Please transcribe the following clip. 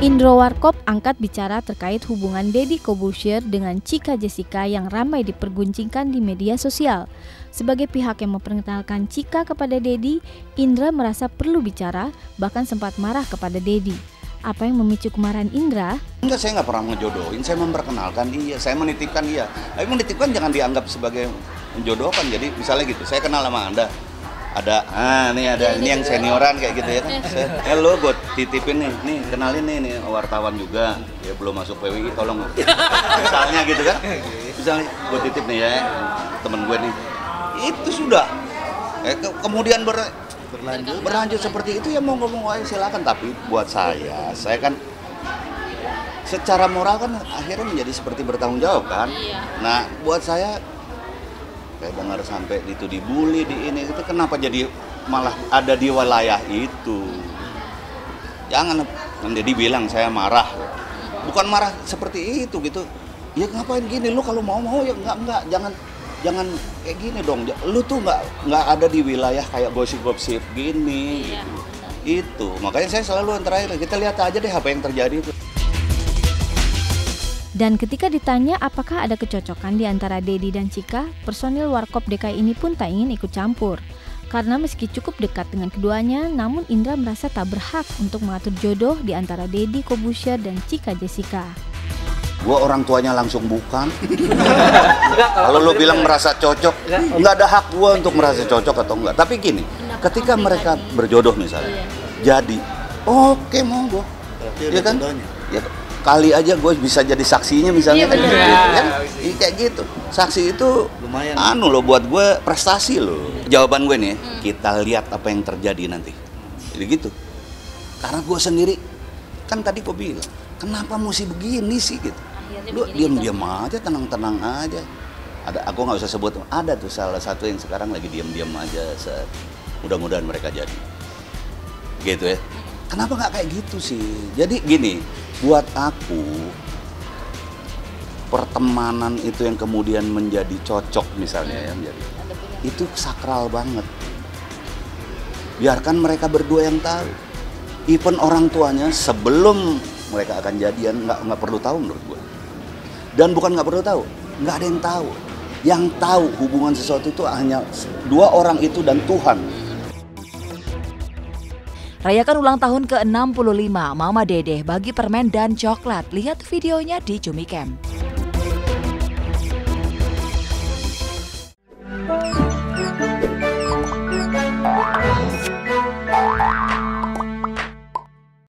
Indro Warkop angkat bicara terkait hubungan Deddy Corbuzier dengan Chika Jessica yang ramai diperguncingkan di media sosial. Sebagai pihak yang memperkenalkan Chika kepada Deddy, Indra merasa perlu bicara, bahkan sempat marah kepada Deddy. Apa yang memicu kemarahan Indra? Enggak, saya nggak pernah ngejodohin, saya memperkenalkan iya, saya menitipkan iya. Tapi menitipkan jangan dianggap sebagai menjodohkan, jadi misalnya gitu, saya kenal sama Anda. Ada, ini yang senioran kayak gitu ya kan. Lo gue titipin nih kenalin nih wartawan juga, ya belum masuk PWI, tolong. Misalnya gitu kan, misalnya gue titip nih ya, temen gue nih, itu sudah. Kemudian berlanjut seperti itu ya mau ngomong aja silakan, tapi buat saya kan secara moral kan akhirnya menjadi seperti bertanggung jawab kan. Nah buat saya kayak dengar sampai itu dibully di ini itu kenapa jadi malah ada di wilayah itu. Jangan jadi bilang saya marah, bukan marah seperti itu gitu ya. Ngapain gini, lu kalau mau ya enggak jangan kayak gini dong. Lu tuh nggak ada di wilayah kayak gosip gini gitu. Itu makanya saya selalu yang terakhir kita lihat aja deh apa yang terjadi itu. Dan ketika ditanya apakah ada kecocokan di antara Deddy dan Chika, personil Warkop DKI ini pun tak ingin ikut campur. Karena meski cukup dekat dengan keduanya, namun Indra merasa tak berhak untuk mengatur jodoh di antara Deddy Corbuzier dan Chika Jessica. Gua orang tuanya langsung bukan. Kalau lu bilang merasa cocok, nggak ada hak gua untuk merasa cocok atau enggak. Tapi gini, ketika mereka berjodoh misalnya, jadi oke monggo, ya kan? Ya, kali aja gue bisa jadi saksinya misalnya, gitu, kan? Kayak gitu. Saksi itu lumayan. Loh buat gue prestasi loh. Jawaban gue nih, kita lihat apa yang terjadi nanti. Jadi gitu. Karena gue sendiri kan tadi gue bilang, kenapa mesti begini sih gitu. Lu diam-diam aja, tenang-tenang aja. Aku nggak usah sebut. Ada tuh salah satu yang sekarang lagi diam-diam aja. Mudah-mudahan mereka jadi. Gitu ya. Kenapa nggak kayak gitu sih? Jadi gini, buat aku pertemanan itu yang kemudian menjadi cocok misalnya ya, itu sakral banget. Biarkan mereka berdua yang tahu. Even orang tuanya sebelum mereka akan jadian nggak perlu tahu menurut gue. Dan bukan nggak perlu tahu, nggak ada yang tahu. Yang tahu hubungan sesuatu itu hanya dua orang itu dan Tuhan. Rayakan ulang tahun ke-65 Mama Dedeh bagi permen dan coklat. Lihat videonya di Jumicam.